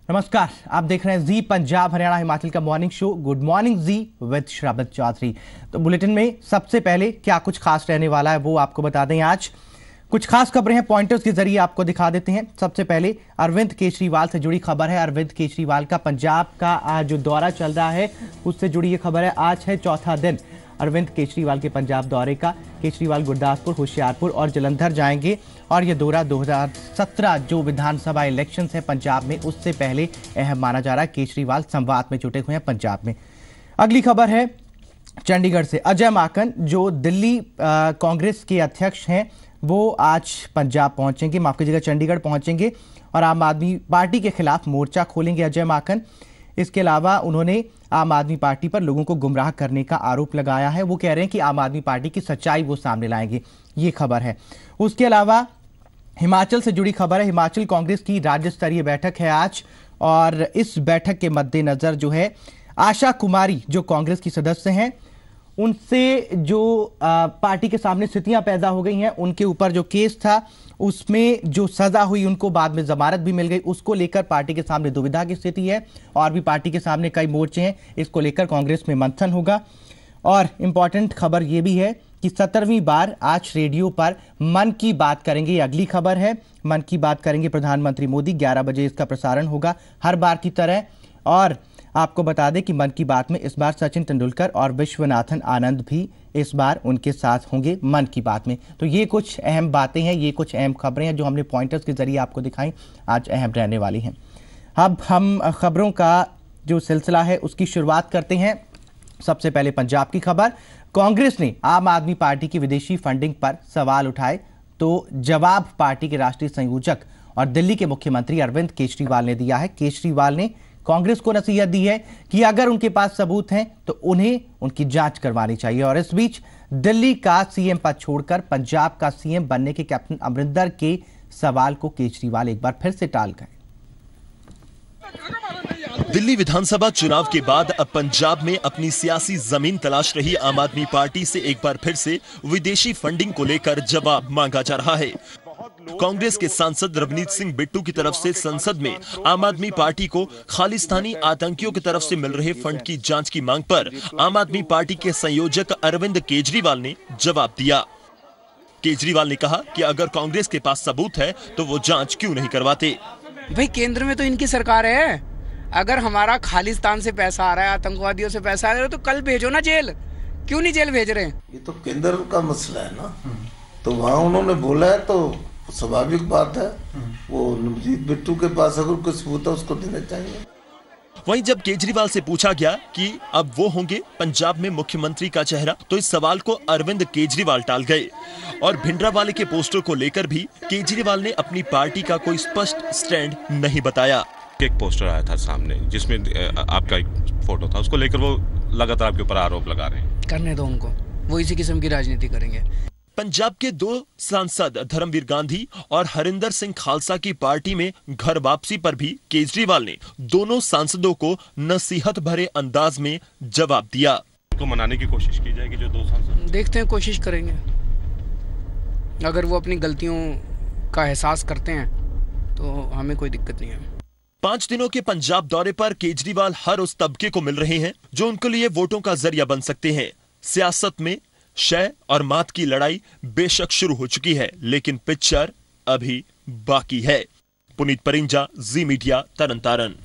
नमस्कार, आप देख रहे हैं जी पंजाब हरियाणा हिमाचल का morning show good morning ji with Shravat Chaudhary. तो बुलेटिन में सबसे पहले क्या कुछ खास रहने वाला है वो आपको बता दें। आज कुछ खास खबरें हैं, पॉइंटर्स के जरिए आपको दिखा देते हैं। सबसे पहले अरविंद केजरीवाल से जुड़ी खबर है। अरविंद केजरीवाल का पंजाब का आज जो दौरा चल रहा है उससे जुड़ी ये खबर है। आज है चौथा दिन अरविंद केजरीवाल के पंजाब दौरे का। केजरीवाल गुरदासपुर, होशियारपुर और जलंधर जाएंगे और ये दौरा 2017 जो विधानसभा इलेक्शंस है पंजाब में उससे पहले अहम माना जा रहा है। केजरीवाल संवाद में जुटे हुए हैं पंजाब में। अगली खबर है चंडीगढ़ से। अजय माकन जो दिल्ली कांग्रेस के अध्यक्ष हैं वो आज पंजाब पहुंचेंगे, माफ कीजिएगा चंडीगढ़ पहुंचेंगे और आम आदमी पार्टी के खिलाफ मोर्चा खोलेंगे अजय माकन। इसके अलावा उन्होंने आम आदमी पार्टी पर लोगों को गुमराह करने का आरोप लगाया है। वो कह रहे हैं कि आम आदमी पार्टी की सच्चाई वो सामने लाएंगे, ये खबर है। उसके अलावा हिमाचल से जुड़ी खबर है। हिमाचल कांग्रेस की राज्य स्तरीय बैठक है आज और इस बैठक के मद्देनजर जो है आशा कुमारी जो कांग्रेस की सदस्य हैं उनसे जो पार्टी के सामने स्थितियां पैदा हो गई हैं, उनके ऊपर जो केस था उसमें जो सजा हुई उनको बाद में जमानत भी मिल गई, उसको लेकर पार्टी के सामने दुविधा की स्थिति है और भी पार्टी के सामने कई मोर्चे हैं। इसको लेकर कांग्रेस में मंथन होगा। और इंपॉर्टेंट खबर यह भी है कि 17वीं बार आज रेडियो पर मन की बात करेंगे, ये अगली खबर है। मन की बात करेंगे प्रधानमंत्री मोदी, 11 बजे इसका प्रसारण होगा हर बार की तरह। और आपको बता दें कि मन की बात में इस बार सचिन तेंदुलकर और विश्वनाथन आनंद भी इस बार उनके साथ होंगे मन की बात में। तो ये कुछ अहम बातें हैं, ये कुछ अहम खबरें हैं जो हमने पॉइंटर्स के जरिए आपको दिखाई, आज अहम रहने वाली हैं। अब हम खबरों का जो सिलसिला है उसकी शुरुआत करते हैं। सबसे पहले पंजाब की खबर। कांग्रेस ने आम आदमी पार्टी की विदेशी फंडिंग पर सवाल उठाए तो जवाब पार्टी के राष्ट्रीय संयोजक और दिल्ली के मुख्यमंत्री अरविंद केजरीवाल ने दिया है। केजरीवाल ने कांग्रेस को नसीहत दी है कि अगर उनके पास सबूत हैं तो उन्हें उनकी जांच करवानी चाहिए। और इस बीच दिल्ली का सीएम पद छोड़कर पंजाब का सीएम बनने के कैप्टन अमरिंदर के सवाल को केजरीवाल एक बार फिर से टाल गए। दिल्ली विधानसभा चुनाव के बाद अब पंजाब में अपनी सियासी जमीन तलाश रही आम आदमी पार्टी से एक बार फिर से विदेशी फंडिंग को लेकर जवाब मांगा जा रहा है। कांग्रेस के सांसद रवनीत सिंह बिट्टू की तरफ से संसद में आम आदमी पार्टी को खालिस्तानी आतंकियों की तरफ से मिल रहे फंड की जांच की मांग पर आम आदमी पार्टी के संयोजक अरविंद केजरीवाल ने जवाब दिया। केजरीवाल ने कहा कि अगर कांग्रेस के पास सबूत है तो वो जांच क्यों नहीं करवाते। भाई केंद्र में तो इनकी सरकार है, अगर हमारा खालिस्तान से पैसा आ रहा है, आतंकवादियों से पैसा आ रहा है तो कल भेजो ना जेल, क्यों नहीं जेल भेज रहे? ये तो केंद्र का मसला है ना, तो वहाँ उन्होंने बोला है तो स्वाभाविक बात है वो नवजीत बिट्टू के पास अगर कुछ सबूत है उसको देना चाहिए। वहीं जब केजरीवाल से पूछा गया कि अब वो होंगे पंजाब में मुख्यमंत्री का चेहरा तो इस सवाल को अरविंद केजरीवाल टाल गए और भिंडरावाले के पोस्टर को लेकर भी केजरीवाल ने अपनी पार्टी का कोई स्पष्ट स्टैंड नहीं बताया। एक पोस्टर आया था सामने जिसमें आपका एक फोटो था, उसको लेकर वो लगातार आपके ऊपर आरोप लगा रहे हैं। करने दो उनको, वो इसी किस्म की राजनीति करेंगे। पंजाब के दो सांसद धर्मवीर गांधी और हरिंदर सिंह खालसा की पार्टी में घर वापसी पर भी केजरीवाल ने दोनों सांसदों को नसीहत भरे अंदाज में जवाब दिया। तो मनाने की कोशिश की जाएगी जो दो सांसद, देखते हैं, कोशिश करेंगे। अगर वो अपनी गलतियों का एहसास करते हैं तो हमें कोई दिक्कत नहीं है। 5 दिनों के पंजाब दौरे पर केजरीवाल हर उस तबके को मिल रहे हैं जो उनके लिए वोटों का जरिया बन सकते हैं। सियासत में शय और मात की लड़ाई बेशक शुरू हो चुकी है लेकिन पिक्चर अभी बाकी है। पुनीत परिंजा, जी मीडिया, तरनतारन।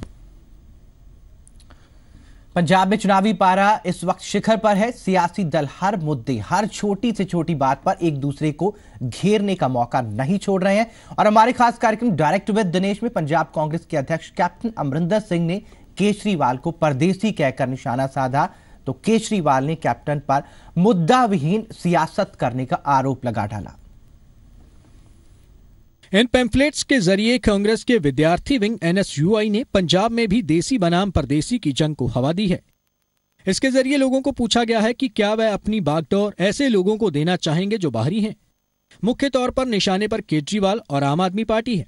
पंजाब में चुनावी पारा इस वक्त शिखर पर है। सियासी दल हर मुद्दे, हर छोटी से छोटी बात पर एक दूसरे को घेरने का मौका नहीं छोड़ रहे हैं। और हमारे खास कार्यक्रम डायरेक्ट विद दिनेश में पंजाब कांग्रेस के अध्यक्ष कैप्टन अमरिंदर सिंह ने केजरीवाल को परदेसी कहकर निशाना साधा तो केजरीवाल ने कैप्टन पर मुद्दा विहीन सियासत करने का आरोप लगा डाला। इन पैम्फलेट्स के जरिए कांग्रेस के विद्यार्थी विंग NSUI ने पंजाब में भी देसी बनाम परदेसी की जंग को हवा दी है। इसके जरिए लोगों को पूछा गया है कि क्या वह अपनी बागडोर ऐसे लोगों को देना चाहेंगे जो बाहरी हैं। मुख्य तौर पर निशाने पर केजरीवाल और आम आदमी पार्टी है।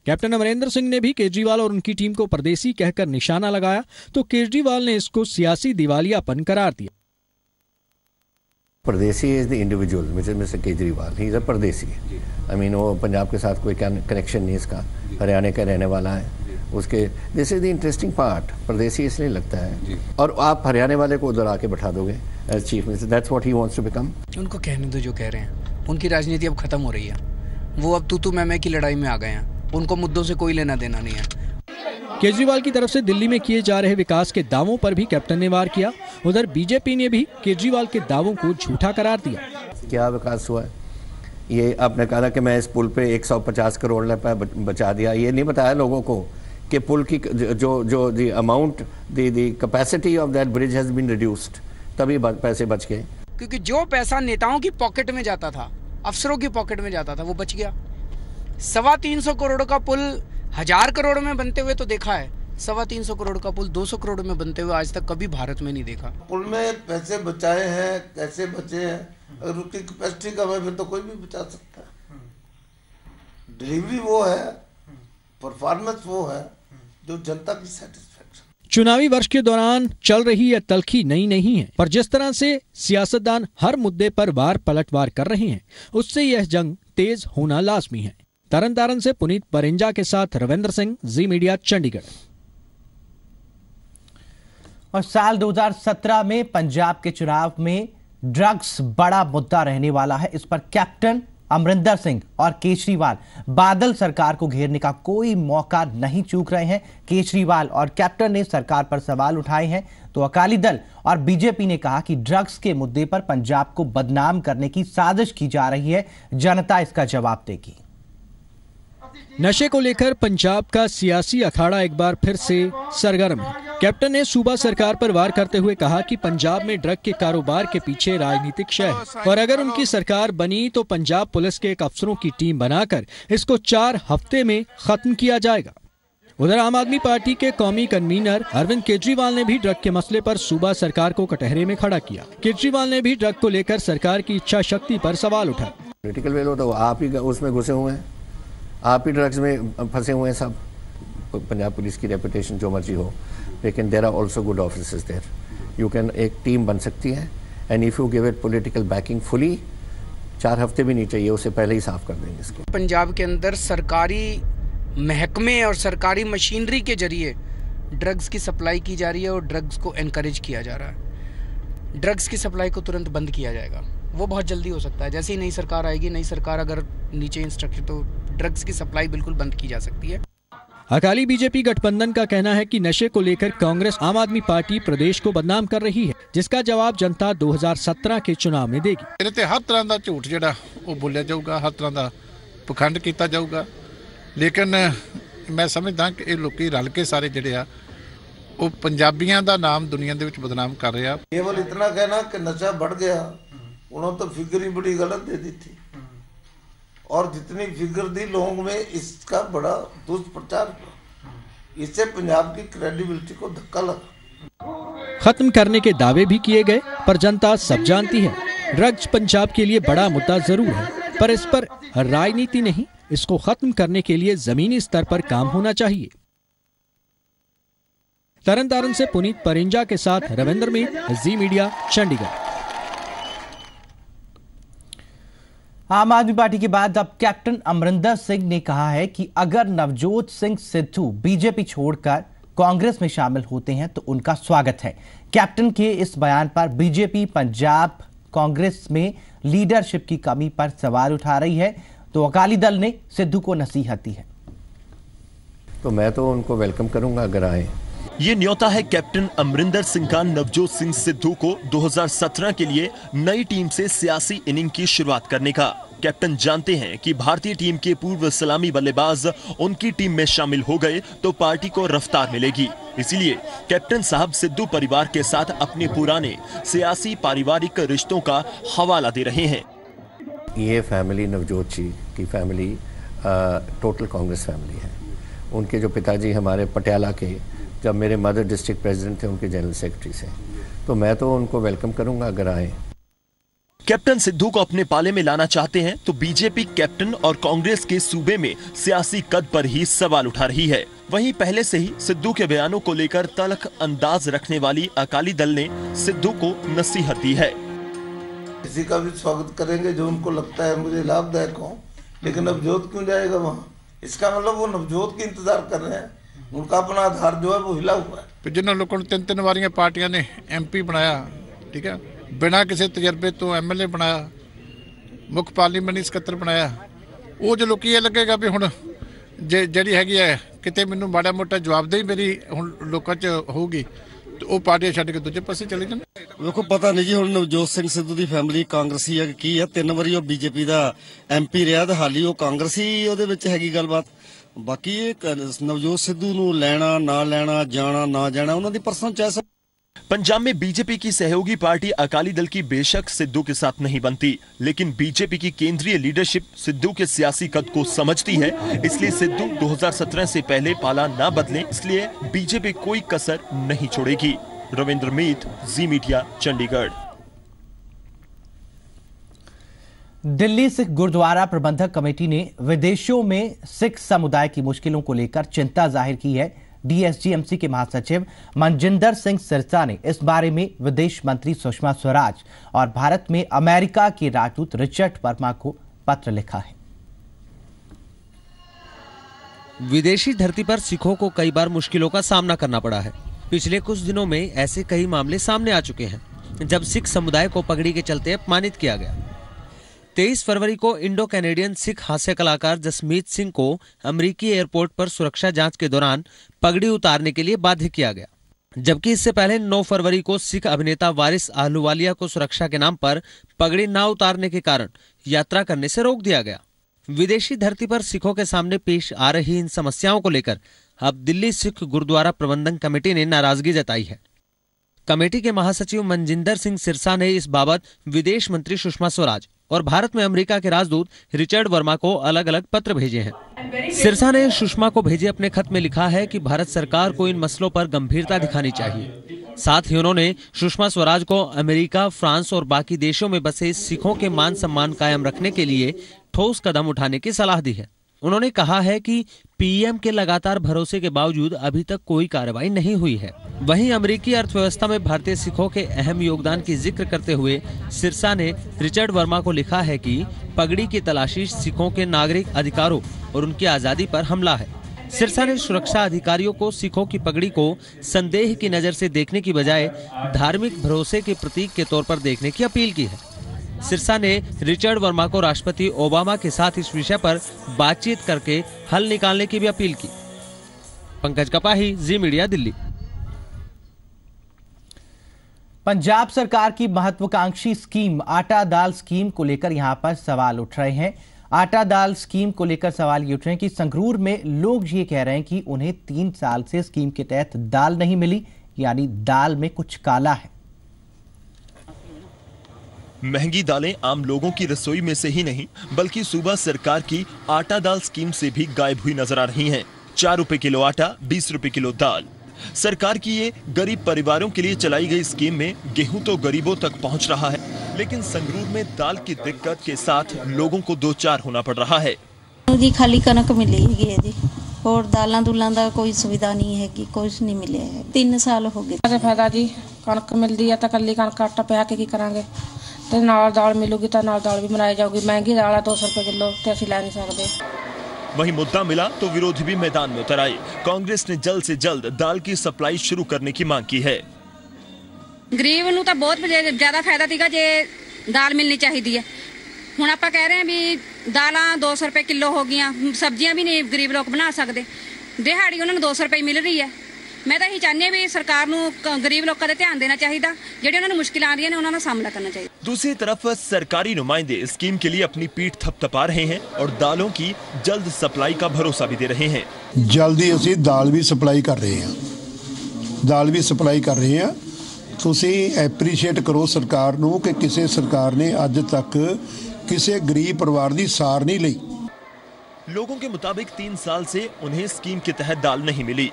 कैप्टन अमरिंदर सिंह ने भी केजरीवाल और उनकी टीम को परदेसी कहकर निशाना लगाया तो केजरीवाल ने इसको सियासी दिवालियापन करार दिया। परदेसी is the individual mister Kejriwal, he is a परदेसी। आई मीन वो पंजाब के साथ कोई कनेक्शन नहीं इसका, हरियाणा का रहने वाला है उसके this is the interesting part. परदेसी इसलिए लगता है और आप हरियाणा वाले को उधर आके बैठा दोगे as chief minister, that's what he wants to become. उनको कहने दो जो कह रहे हैं, उनकी राजनीति अब खत्म हो रही है, वो अब तू मैं की लड़ाई में आ गए हैं, उनको मुद्दों से कोई लेना देना नहीं है। केजरीवाल की तरफ से दिल्ली में किए जा रहे विकास के दावों पर भी कैप्टन ने वार किया। उधर बीजेपी ने भी केजरीवाल के दावों को झूठा करार दिया। क्या विकास हुआ है? ये आपने कहा कि मैं इस पुल पे 150 करोड़ रुपए बचा दिया, ये नहीं बताया लोगों को कि पुल की जो the amount the capacity of that bridge has been reduced, तभी पैसे बच गए। क्योंकि जो पैसा नेताओं की पॉकेट में जाता था, अफसरों की पॉकेट में जाता था, वो बच गया। 325 करोड़ का पुल 1000 करोड़ में बनते हुए तो देखा है, 325 करोड़ का पुल 200 करोड़ में बनते हुए आज तक कभी भारत में नहीं देखा। पुल में पैसे बचाए हैं, कैसे बचे हैं, अगर उसकी कैपेसिटी कम है फिर तो कोई भी बचा सकता है। डिलीवरी वो है, परफॉर्मेंस वो है जो जनता की सेटिस्फेक्शन। चुनावी वर्ष के दौरान चल रही यह तल्खी नई नहीं है, पर जिस तरह से सियासतदान हर मुद्दे पर वार पलटवार कर रहे हैं, उससे यह जंग तेज होना लाजमी है। तरनतारन से पुनीत परिंजा के साथ रविंद्र सिंह, जी मीडिया, चंडीगढ़। और साल 2017 में पंजाब के चुनाव में ड्रग्स बड़ा मुद्दा रहने वाला है। इस पर कैप्टन अमरिंदर सिंह और केजरीवाल बादल सरकार को घेरने का कोई मौका नहीं चूक रहे हैं। केजरीवाल और कैप्टन ने सरकार पर सवाल उठाए हैं, तो अकाली दल और बीजेपी ने कहा कि ड्रग्स के मुद्दे पर पंजाब को बदनाम करने की साजिश की जा रही है, जनता इसका जवाब देगी। नशे को लेकर पंजाब का सियासी अखाड़ा एक बार फिर से सरगर्म है। कैप्टन ने सूबा सरकार पर वार करते हुए कहा कि पंजाब में ड्रग के कारोबार के पीछे राजनीतिक शय है और अगर उनकी सरकार बनी तो पंजाब पुलिस के एक अफसरों की टीम बनाकर इसको 4 हफ्ते में खत्म किया जाएगा। उधर आम आदमी पार्टी के कौमी कन्वीनर अरविंद केजरीवाल ने भी ड्रग के मसले पर सूबा सरकार को कटहरे में खड़ा किया। केजरीवाल ने भी ड्रग को लेकर सरकार की इच्छा शक्ति पर सवाल उठाया। पॉलिटिकल वेल तो आप ही उसमें घुसे हुए हैं, आप ही ड्रग्स में फंसे हुए हैं सब। पंजाब पुलिस की रेपुटेशन जो मर्जी हो, लेकिन there are also good officers there. You can, एक टीम बन सकती है and if you give it political backing fully, 4 हफ्ते भी नहीं चाहिए, उससे पहले ही साफ कर देंगे इसको। पंजाब के अंदर सरकारी महकमे और सरकारी मशीनरी के जरिए ड्रग्स की सप्लाई की जा रही है और ड्रग्स को एनकरेज किया जा रहा है। ड्रग्स की सप्लाई को तुरंत बंद किया जाएगा, वो बहुत जल्दी हो सकता है। जैसे ही नई सरकार आएगी, नई सरकार अगर नीचे इंस्ट्रक्शन, तो ड्रग्स की सप्लाई बिल्कुल बंद की जा सकती है। अकाली बीजेपी गठबंधन का कहना है कि नशे को लेकर कांग्रेस आम आदमी पार्टी प्रदेश को बदनाम कर रही है, जिसका जवाब जनता 2017 के चुनाव में देगी। ਇਹਦੇ ਤੇ ਹਰ ਤਰ੍ਹਾਂ ਦਾ ਝੂਠ ਜਿਹੜਾ ਉਹ ਬੋਲਿਆ ਜਾਊਗਾ, ਹਰ ਤਰ੍ਹਾਂ ਦਾ ਪਖੰਡ ਕੀਤਾ ਜਾਊਗਾ, ਲੇਕਿਨ ਮੈਂ ਸਮਝਦਾ ਕਿ ਇਹ ਲੋਕੀ ਰਲ ਕੇ ਸਾਰੇ ਜਿਹੜੇ ਆ ਉਹ ਪੰਜਾਬੀਆਂ ਦਾ ਨਾਮ ਦੁਨੀਆ ਦੇ ਵਿੱਚ ਬਦਨਾਮ ਕਰ ਰਹੇ ਆ। केवल इतना कहना कि नशा बढ़ गया, उन्होंने तो फिगर ही बड़ी गलत दे दी थी और जितनी फिगर दी लोगों में इसका बड़ा दुष्प्रचार हुआ, इससे पंजाब की क्रेडिबिलिटी को धक्का लगा। खत्म करने के दावे भी किए गए, पर जनता सब जानती है ड्रग्स पंजाब के लिए बड़ा मुद्दा जरूर है, पर इस पर राजनीति नहीं, इसको खत्म करने के लिए जमीनी स्तर पर काम होना चाहिए। तरनतारन से पुनीत परिंजा के साथ रविंद्र में, जी मीडिया, चंडीगढ़। आम आदमी पार्टी के बाद अब कैप्टन अमरिंदर सिंह ने कहा है कि अगर नवजोत सिंह सिद्धू बीजेपी छोड़कर कांग्रेस में शामिल होते हैं तो उनका स्वागत है। कैप्टन के इस बयान पर बीजेपी पंजाब कांग्रेस में लीडरशिप की कमी पर सवाल उठा रही है, तो अकाली दल ने सिद्धू को नसीहत दी है। तो मैं तो उनको वेलकम करूंगा अगर आए। ये न्योता है कैप्टन अमरिंदर सिंह का नवजोत सिंह सिद्धू को 2017 के लिए नई टीम से सियासी इनिंग की शुरुआत करने का। कैप्टन जानते हैं कि भारतीय टीम के पूर्व सलामी बल्लेबाज उनकी टीम में शामिल हो गए तो पार्टी को रफ्तार मिलेगी। इसीलिए कैप्टन साहब सिद्धू परिवार के साथ अपने पुराने सियासी पारिवारिक रिश्तों का हवाला दे रहे हैं। ये फैमिली, नवजोत जी की फैमिली टोटल कांग्रेस फैमिली है। उनके जो पिताजी हमारे पटियाला के, जब मेरे मदर डिस्ट्रिक्ट प्रेसिडेंट थे, उनके जनरल सेक्रेटरी से, तो मैं तो उनको वेलकम करूंगा अगर आए। कैप्टन सिद्धू को अपने पाले में लाना चाहते हैं तो बीजेपी कैप्टन और कांग्रेस के सूबे में सियासी कद पर ही सवाल उठा रही है। वहीं पहले से ही सिद्धू के बयानों को लेकर तल्ख अंदाज रखने वाली अकाली दल ने सिद्धू को नसीहत दी है। किसी का भी स्वागत करेंगे जो उनको लगता है मुझे लाभदायक हो, लेकिन नवजोत क्यों जाएगा वहाँ? इसका मतलब वो नवजोत की इंतजार कर रहे हैं। उनका अपना आधार जो है वो हिला हुआ है। तो जिन्होंने लोगों ने 3-3 वारियां पार्टियां ने MP बनाया, ठीक है, बिना किसी तजर्बे तो MLA बनाया, मुख पार्लीमेंट ਸਕੱਤਰ बनाया, वो जो लोग ये लगेगा भी हुण ਜਿਹੜੀ ਹੈਗੀ ਹੈ ਕਿਤੇ ਮੈਨੂੰ ਮਾੜਾ ਮੋਟਾ ਜਵਾਬਦੇਹੀ ਮੇਰੀ ਹੁਣ ਲੋਕਾਂ 'ਚ ਹੋਊਗੀ ਤੇ ਉਹ ਪਾਰਟੀਆਂ ਛੱਡ ਕੇ ਦੂਜੇ ਪਾਸੇ ਚਲੇ ਜਾਣ। ਵੇਖੋ ਪਤਾ ਨਹੀਂ ਜੀ ਹੁਣ ਨਵਜੋਤ ਸਿੰਘ ਸਿੱਧੂ ਦੀ ਫੈਮਿਲੀ ਕਾਂਗਰਸੀ ਹੈ ਕਿ ਕੀ ਹੈ, 3 ਵਾਰੀ ਉਹ BJP ਦਾ MP ਰਿਹਾ ਤੇ ਹਾਲੀ ਉਹ ਕਾਂਗਰਸੀ ਉਹਦੇ ਵਿੱਚ ਹੈਗੀ ਗੱਲਬਾਤ। ਬਾਕੀ ਇਹ ਨਵਜੋਤ ਸਿੱਧੂ ਨੂੰ ਲੈਣਾ ਨਾ ਲੈਣਾ, ਜਾਣਾ ਨਾ ਜਾਣਾ ਉਹਨਾਂ ਦੀ ਪਰਸਨਲ ਚॉइस। पंजाब में बीजेपी की सहयोगी पार्टी अकाली दल की बेशक सिद्धू के साथ नहीं बनती, लेकिन बीजेपी की केंद्रीय लीडरशिप सिद्धू के सियासी कद को समझती है। इसलिए सिद्धू 2017 से पहले पाला ना बदले, इसलिए बीजेपी कोई कसर नहीं छोड़ेगी। रविंद्र मीत, जी मीडिया, चंडीगढ़। दिल्ली सिख गुरुद्वारा प्रबंधक कमेटी ने विदेशों में सिख समुदाय की मुश्किलों को लेकर चिंता जाहिर की है। DSGMC के महासचिव मनजिंदर सिंह सिरसा ने इस बारे में विदेश मंत्री सुषमा स्वराज और भारत में अमेरिका के राजदूत रिचर्ड वर्मा को पत्र लिखा है। विदेशी धरती पर सिखों को कई बार मुश्किलों का सामना करना पड़ा है। पिछले कुछ दिनों में ऐसे कई मामले सामने आ चुके हैं जब सिख समुदाय को पगड़ी के चलते अपमानित किया गया। 23 फरवरी को इंडो कैनेडियन सिख हास्य कलाकार जसमीत सिंह को अमेरिकी एयरपोर्ट पर सुरक्षा जांच के दौरान पगड़ी उतारने के लिए बाध्य किया गया, जबकि इससे पहले 9 फरवरी को सिख अभिनेता वारिस आहलूवालिया को सुरक्षा के नाम पर पगड़ी न उतारने के कारण यात्रा करने से रोक दिया गया। विदेशी धरती पर सिखों के सामने पेश आ रही इन समस्याओं को लेकर अब दिल्ली सिख गुरुद्वारा प्रबंधन कमेटी ने नाराजगी जताई है। कमेटी के महासचिव मनजिंदर सिंह सिरसा ने इस बाबत विदेश मंत्री सुषमा स्वराज और भारत में अमेरिका के राजदूत रिचर्ड वर्मा को अलग अलग पत्र भेजे हैं। सिरसा ने सुषमा को भेजे अपने खत में लिखा है कि भारत सरकार को इन मसलों पर गंभीरता दिखानी चाहिए। साथ ही उन्होंने सुषमा स्वराज को अमेरिका, फ्रांस और बाकी देशों में बसे सिखों के मान सम्मान कायम रखने के लिए ठोस कदम उठाने की सलाह दी है। उन्होंने कहा है कि PM के लगातार भरोसे के बावजूद अभी तक कोई कार्रवाई नहीं हुई है। वहीं अमेरिकी अर्थव्यवस्था में भारतीय सिखों के अहम योगदान की जिक्र करते हुए सिरसा ने रिचर्ड वर्मा को लिखा है कि पगड़ी की तलाशी सिखों के नागरिक अधिकारों और उनकी आजादी पर हमला है। सिरसा ने सुरक्षा अधिकारियों को सिखों की पगड़ी को संदेह की नजर से देखने की बजाय धार्मिक भरोसे के प्रतीक के तौर पर देखने की अपील की है। सिरसा ने रिचर्ड वर्मा को राष्ट्रपति ओबामा के साथ इस विषय पर बातचीत करके हल निकालने की भी अपील की। पंकज कपाही, जी मीडिया, दिल्ली। पंजाब सरकार की महत्वाकांक्षी स्कीम आटा दाल स्कीम को लेकर यहां पर सवाल उठ रहे हैं। आटा दाल स्कीम को लेकर सवाल ये उठ रहे हैं कि संगरूर में लोग ये कह रहे हैं कि उन्हें 3 साल से स्कीम के तहत दाल नहीं मिली, यानी दाल में कुछ काला है। महंगी दालें आम लोगों की रसोई में से ही नहीं बल्कि सूबा सरकार की आटा दाल स्कीम से भी गायब हुई नजर आ रही हैं। 4 रुपए किलो आटा, 20 रुपए किलो दाल। सरकार की ये गरीब परिवारों के लिए चलाई गई स्कीम में गेहूं तो गरीबों तक पहुंच रहा है, लेकिन संगरूर में दाल की दिक्कत के साथ लोगों को 2-4 होना पड़ रहा है। जी खाली कनक मिली है जी, और दालां दूलां दा कोई सुविधा नहीं है कि कुछ नहीं मिले है। 3 साल हो गए। फायदा जी कनक मिलती है तो कल्ली कनक आटा पिहा के करांगे ਤੇ ਨਾਲ ਦਾਲ ਮਿਲੂਗੀ ਤਾਂ ਨਾਲ ਦਾਲ भी बनाई जाऊगी। महंगी दाल है 200 रुपए किलो तो असं लै नहीं सकते। वहीं मुद्दा मिला तो विरोधी भी मैदान में उतर आए। कांग्रेस ने जल्द से जल्द दाल की सप्लाई शुरू करने की मांग की है। गरीब ਨੂੰ ਤਾਂ ਬਹੁਤ ਜ਼ਿਆਦਾ ਫਾਇਦਾ ਸੀਗਾ ਜੇ ਦਾਲ ਮਿਲਣੀ ਚਾਹੀਦੀ ਹੈ। ਹੁਣ ਆਪਾਂ ਕਹਿ ਰਹੇ ਹਾਂ ਵੀ ਦਾਲਾਂ 200 रुपए किलो हो गईਆਂ, सब्जियां भी नहीं गरीब लोग बना सकते। दिहाड़ी उन्होंने 200 रुपए मिल रही है। मैं तो यही चाहती भी सरकार ਨੂੰ गरीब लोगों का ध्यान देना चाहिए, ਜਿਹੜੇ ਉਹਨਾਂ ਨੂੰ ਮੁਸ਼ਕਿਲਾਂ ਆ ਰਹੀਆਂ ਨੇ ਉਹਨਾਂ ਦਾ ਸਾਹਮਣਾ करना चाहिए। दूसरी तरफ सरकारी नुमाइंदे स्कीम के लिए अपनी पीठ थपथपा रहे हैं और दालों की जल्द सप्लाई का भरोसा भी दे रहे हैं। जल्दी ਅਸੀਂ दाल भी सप्लाई कर रहे हैं, दाल भी सप्लाई कर रहे हैं। ਤੁਸੀਂ ਐਪਰੀਸ਼ੀਏਟ ਕਰੋ ਸਰਕਾਰ ਨੂੰ ਕਿ ਕਿਸੇ ਸਰਕਾਰ ਨੇ ਅੱਜ ਤੱਕ ਕਿਸੇ गरीब परिवार की सार नहीं ली। लोगों के मुताबिक 3 साल से उन्हें स्कीम के तहत दाल नहीं मिली,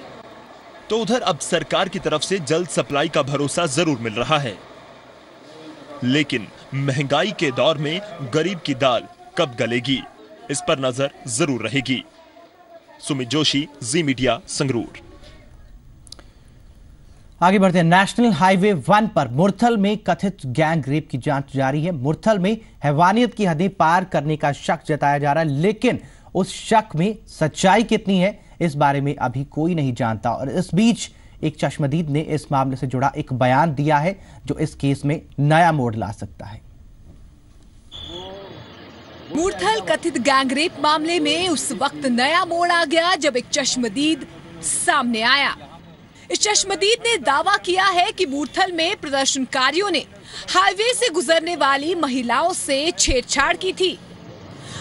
तो उधर अब सरकार की तरफ से जल्द सप्लाई का भरोसा जरूर मिल रहा है, लेकिन महंगाई के दौर में गरीब की दाल कब गलेगी, इस पर नजर जरूर रहेगी। सुमित जोशी, जी मीडिया, संगरूर। आगे बढ़ते हैं। नेशनल हाईवे 1 पर मुरथल में कथित गैंग रेप की जांच जारी है। मुरथल में हैवानियत की हदें पार करने का शक जताया जा रहा है, लेकिन उस शक में सच्चाई कितनी है, इस बारे में अभी कोई नहीं जानता। और इस बीच एक चश्मदीद ने इस मामले से जुड़ा एक बयान दिया है जो इस केस में नया मोड़ ला सकता है। मूर्थल कथित गैंगरेप मामले में उस वक्त नया मोड़ आ गया जब एक चश्मदीद सामने आया। इस चश्मदीद ने दावा किया है कि मूर्थल में प्रदर्शनकारियों ने हाईवे से गुजरने वाली महिलाओं से छेड़छाड़ की थी।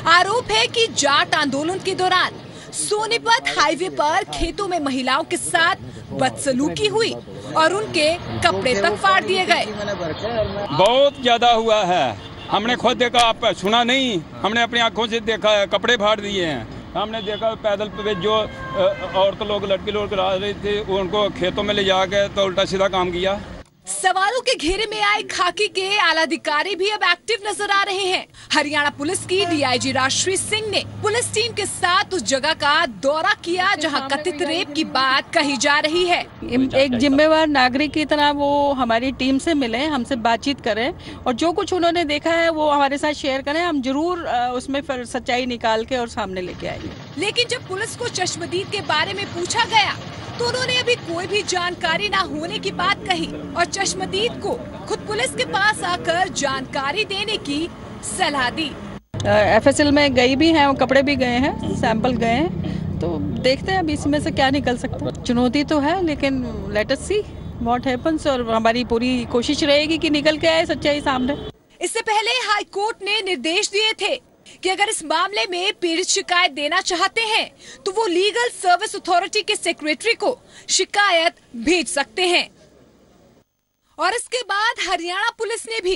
आरोप है कि जाट आंदोलन के दौरान सोनीपत हाईवे पर खेतों में महिलाओं के साथ बदसलूकी हुई और उनके कपड़े तक फाड़ दिए गए। बहुत ज्यादा हुआ है, हमने खुद देखा, आप सुना नहीं, हमने अपनी आंखों से देखा है, कपड़े फाड़ दिए हैं। हमने देखा पैदल पे जो औरत लोग लड़की लोग आ रही थी उनको खेतों में ले जाके तो उल्टा सीधा काम किया। सवालों के घेरे में आए खाकी के आला अधिकारी भी अब एक्टिव नजर आ रहे हैं। हरियाणा पुलिस की डीआईजी राजश्री सिंह ने पुलिस टीम के साथ उस जगह का दौरा किया जहां कथित रेप की बात कही जा रही है। एक जिम्मेवार नागरिक की तरह वो हमारी टीम से मिले, हमसे बातचीत करें और जो कुछ उन्होंने देखा है वो हमारे साथ शेयर करें। हम जरूर उसमें फिर सच्चाई निकाल के और सामने लेके आएंगे। लेकिन जब पुलिस को चश्मदीद के बारे में पूछा गया तो उन्होंने अभी कोई भी जानकारी न होने की बात कही और चश्मदीद को खुद पुलिस के पास आकर जानकारी देने की सलाह दी। FSL में गई भी हैं, कपड़े भी गए हैं, सैंपल गए हैं, तो देखते हैं अभी इसमें से क्या निकल सकता है। चुनौती तो है लेकिन let us see what happens और हमारी पूरी कोशिश रहेगी कि निकल के आए सच्चाई सामने। इससे पहले हाई कोर्ट ने निर्देश दिए थे कि अगर इस मामले में पीड़ित शिकायत देना चाहते हैं तो वो लीगल सर्विस अथॉरिटी के सेक्रेटरी को शिकायत भेज सकते हैं। और इसके बाद हरियाणा पुलिस ने भी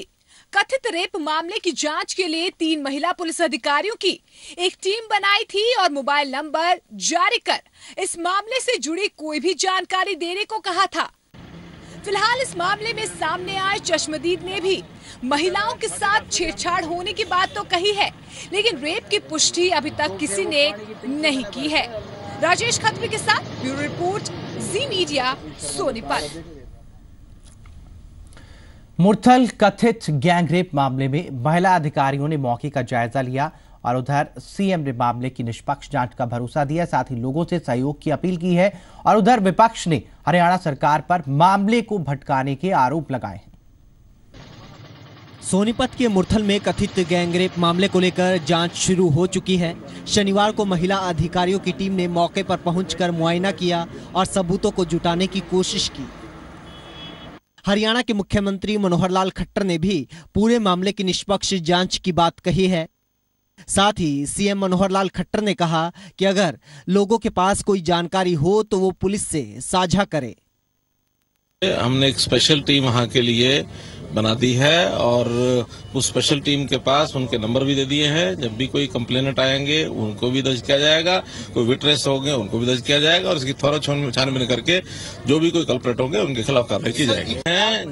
कथित रेप मामले की जांच के लिए 3 महिला पुलिस अधिकारियों की एक टीम बनाई थी और मोबाइल नंबर जारी कर इस मामले से जुड़ी कोई भी जानकारी देने को कहा था। फिलहाल इस मामले में सामने आए चश्मदीद ने भी महिलाओं के साथ छेड़छाड़ होने की बात तो कही है, लेकिन रेप की पुष्टि अभी तक किसी ने नहीं की है। राजेश खत्री के साथ ब्यूरो रिपोर्ट, जी मीडिया, सोनीपत। मूर्थल कथित गैंगरेप मामले में महिला अधिकारियों ने मौके का जायजा लिया और उधर सीएम ने मामले की निष्पक्ष जांच का भरोसा दिया, साथ ही लोगों से सहयोग की अपील की है। और उधर विपक्ष ने हरियाणा सरकार पर मामले को भटकाने के आरोप लगाए हैं। सोनीपत के मूर्थल में कथित गैंगरेप मामले को लेकर जांच शुरू हो चुकी है। शनिवार को महिला अधिकारियों की टीम ने मौके पर पहुंचकर मुआयना किया और सबूतों को जुटाने की कोशिश की। हरियाणा के मुख्यमंत्री मनोहर लाल खट्टर ने भी पूरे मामले की निष्पक्ष जांच की बात कही है। साथ ही सीएम मनोहर लाल खट्टर ने कहा कि अगर लोगों के पास कोई जानकारी हो तो वो पुलिस से साझा करे। हमने एक स्पेशल टीम वहां के लिए बना दी है और उस स्पेशल टीम के पास उनके नंबर भी दे दिए हैं। जब भी कोई कंप्लेनेंट आएंगे उनको भी दर्ज किया जाएगा, कोई विटनेस होंगे उनको भी दर्ज किया जाएगा और इसकी थोड़ा छानबीन करके जो भी कोई कल्प्रेट होंगे उनके खिलाफ कार्रवाई की जाएगी।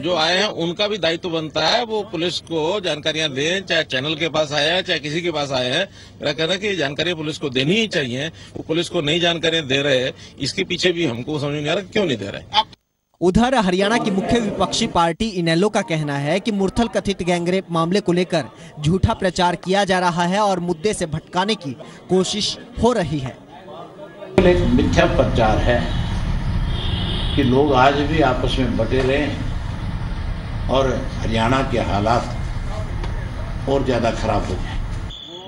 जो आए हैं उनका भी दायित्व बनता है वो पुलिस को जानकारियां दें, चाहे चैनल के पास आए हैं चाहे किसी के पास आए हैं। मेरा कहना है कि जानकारी पुलिस को देनी ही चाहिए। वो पुलिस को नई जानकारियां दे रहे हैं, इसके पीछे भी हमको समझ नहीं आ रहा क्यों नहीं दे रहे। उधर हरियाणा की मुख्य विपक्षी पार्टी इनेलो का कहना है कि मूर्थल कथित गैंगरेप मामले को लेकर झूठा प्रचार किया जा रहा है और मुद्दे से भटकाने की कोशिश हो रही है। एक मिथ्या प्रचार है कि लोग आज भी आपस में बटे रहे और हरियाणा के हालात और ज्यादा खराब हो गए।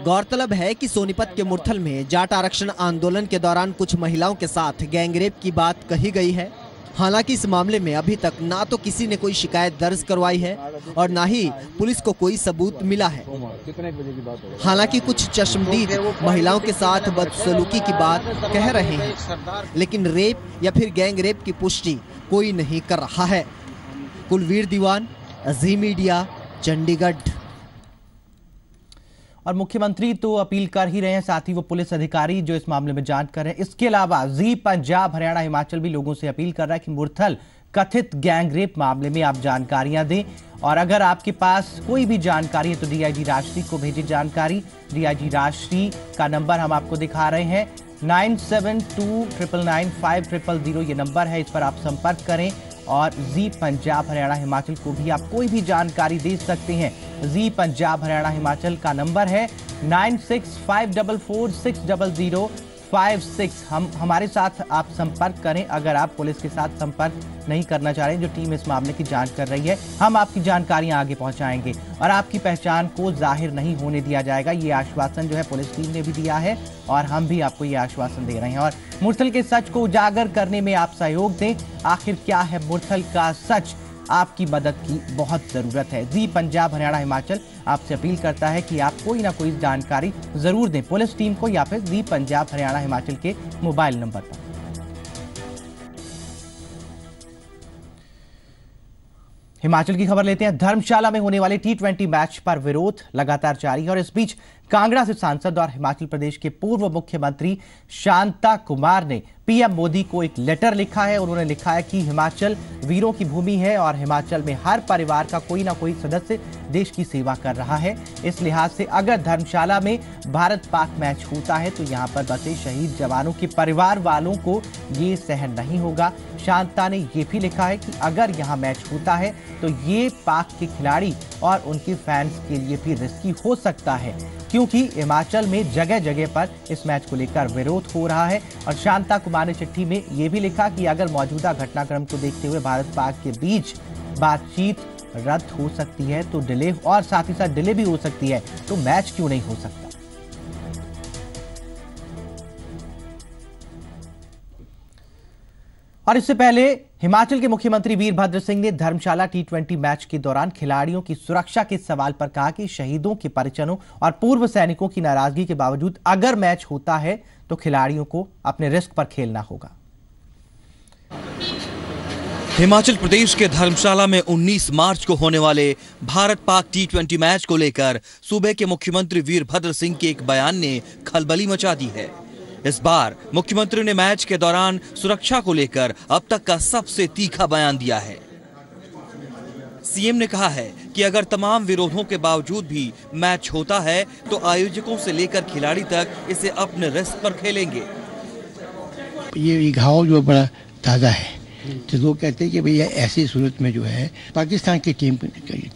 गौरतलब है कि सोनीपत के मूर्थल में जाट आरक्षण आंदोलन के दौरान कुछ महिलाओं के साथ गैंगरेप की बात कही गई है। हालांकि इस मामले में अभी तक ना तो किसी ने कोई शिकायत दर्ज करवाई है और ना ही पुलिस को कोई सबूत मिला है। हालांकि कुछ चश्मदीद महिलाओं के साथ बदसलूकी की बात कह रहे हैं, लेकिन रेप या फिर गैंगरेप की पुष्टि कोई नहीं कर रहा है। कुलवीर दीवान, जी मीडिया, चंडीगढ़। और मुख्यमंत्री तो अपील कर ही रहे हैं, साथ ही वो पुलिस अधिकारी जो इस मामले में जांच कर रहे हैं। इसके अलावा जी पंजाब, हरियाणा, हिमाचल भी लोगों से अपील कर रहा है कि मूर्थल कथित गैंगरेप मामले में आप जानकारियां दें और अगर आपके पास कोई भी जानकारी है तो डीआईजी राजश्री को भेजिए जानकारी। डीआईजी राजश्री का नंबर हम आपको दिखा रहे हैं, 9729995000 ये नंबर है, इस पर आप संपर्क करें। और जी पंजाब, हरियाणा, हिमाचल को भी आप कोई भी जानकारी दे सकते हैं। जी पंजाब, हरियाणा, हिमाचल का नंबर है 96544600 656 हमारे साथ आप संपर्क करें अगर आप पुलिस के साथ संपर्क नहीं करना चाह रहे हैं। जो टीम इस मामले की जांच कर रही है, हम आपकी जानकारियां आगे पहुंचाएंगे और आपकी पहचान को जाहिर नहीं होने दिया जाएगा। ये आश्वासन जो है पुलिस टीम ने भी दिया है और हम भी आपको ये आश्वासन दे रहे हैं। और मुरथल के सच को उजागर करने में आप सहयोग दें। आखिर क्या है मुरथल का सच? आपकी मदद की बहुत जरूरत है। जी पंजाब हरियाणा हिमाचल आपसे अपील करता है कि आप कोई ना कोई जानकारी जरूर दें पुलिस टीम को या फिर जी पंजाब हरियाणा हिमाचल के मोबाइल नंबर पर। हिमाचल की खबर लेते हैं। धर्मशाला में होने वाले T20 मैच पर विरोध लगातार जारी है और इस बीच कांगड़ा से सांसद और हिमाचल प्रदेश के पूर्व मुख्यमंत्री शांता कुमार ने पीएम मोदी को एक लेटर लिखा है। उन्होंने लिखा है कि हिमाचल वीरों की भूमि है और हिमाचल में हर परिवार का कोई ना कोई सदस्य देश की सेवा कर रहा है। इस लिहाज से अगर धर्मशाला में भारत पाक मैच होता है तो यहाँ पर बसे शहीद जवानों के परिवार वालों को ये सहन नहीं होगा। शांता ने ये भी लिखा है कि अगर यहाँ मैच होता है तो ये पाक के खिलाड़ी और उनके फैंस के लिए भी रिस्की हो सकता है, क्योंकि हिमाचल में जगह जगह पर इस मैच को लेकर विरोध हो रहा है। और शांता कुमार ने चिट्ठी में यह भी लिखा कि अगर मौजूदा घटनाक्रम को देखते हुए भारत पाक के बीच बातचीत रद्द हो सकती है तो डिले और साथ ही साथ डिले भी हो सकती है, तो मैच क्यों नहीं हो सकता। और इससे पहले हिमाचल के मुख्यमंत्री वीरभद्र सिंह ने धर्मशाला T20 मैच के दौरान खिलाड़ियों की सुरक्षा के सवाल पर कहा कि शहीदों के परिजनों और पूर्व सैनिकों की नाराजगी के बावजूद अगर मैच होता है तो खिलाड़ियों को अपने रिस्क पर खेलना होगा। हिमाचल प्रदेश के धर्मशाला में 19 मार्च को होने वाले भारत पाक T20 मैच को लेकर सूबे के मुख्यमंत्री वीरभद्र सिंह के एक बयान ने खलबली मचा दी है। इस बार मुख्यमंत्री ने मैच के दौरान सुरक्षा को लेकर अब तक का सबसे तीखा बयान दिया है। सीएम ने कहा है कि अगर तमाम विरोधों के बावजूद भी मैच होता है तो आयोजकों से लेकर खिलाड़ी तक इसे अपने रिस्क पर खेलेंगे। ये घाव जो बड़ा ताजा है, तो लोग कहते हैं कि भैया ऐसी सूरत में जो है पाकिस्तान की टीम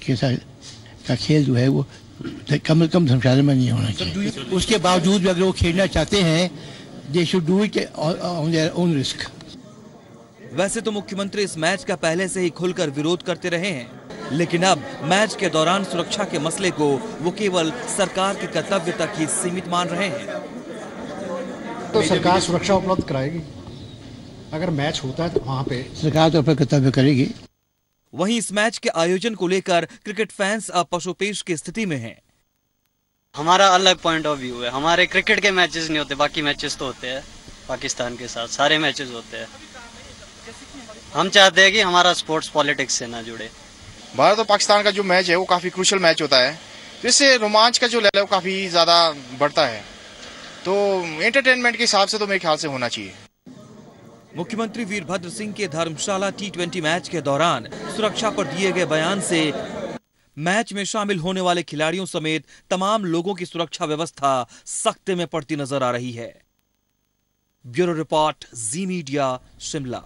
के साथ का खेल जो है वो कम से कम धर्मशाला में नहीं होना चाहिए। उसके बावजूद भी अगर वो खेलना चाहते हैं, they should do it on their own risk। वैसे तो मुख्यमंत्री इस मैच का पहले से ही खुलकर विरोध करते रहे हैं, लेकिन अब मैच के दौरान सुरक्षा के मसले को वो केवल सरकार के कर्तव्य तक ही सीमित मान रहे हैं। तो सरकार सुरक्षा उपलब्ध कराएगी, अगर मैच होता है तो वहाँ पे सरकार तो अपना कर्तव्य करेगी। वहीं इस मैच के आयोजन को लेकर क्रिकेट फैंस अब पशुपेश की स्थिति में हैं। हमारा अलग पॉइंट ऑफ व्यू है। हमारे क्रिकेट के मैचेस नहीं होते, बाकी मैचेस तो होते हैं पाकिस्तान के साथ, सारे मैचेस होते हैं। हम चाहते हैं कि हमारा स्पोर्ट्स पॉलिटिक्स से ना जुड़े। भारत और पाकिस्तान का जो मैच है वो काफी क्रूशियल मैच होता है, जिससे रोमांच का जो लेवल है वो काफी ज्यादा बढ़ता है। तो एंटरटेनमेंट के हिसाब से तो मेरे ख्याल से होना चाहिए। मुख्यमंत्री वीरभद्र सिंह के धर्मशाला T20 मैच के दौरान सुरक्षा पर दिए गए बयान से मैच में शामिल होने वाले खिलाड़ियों समेत तमाम लोगों की सुरक्षा व्यवस्था सख्ते में पड़ती नजर आ रही है। ब्यूरो रिपोर्ट, जी मीडिया, शिमला।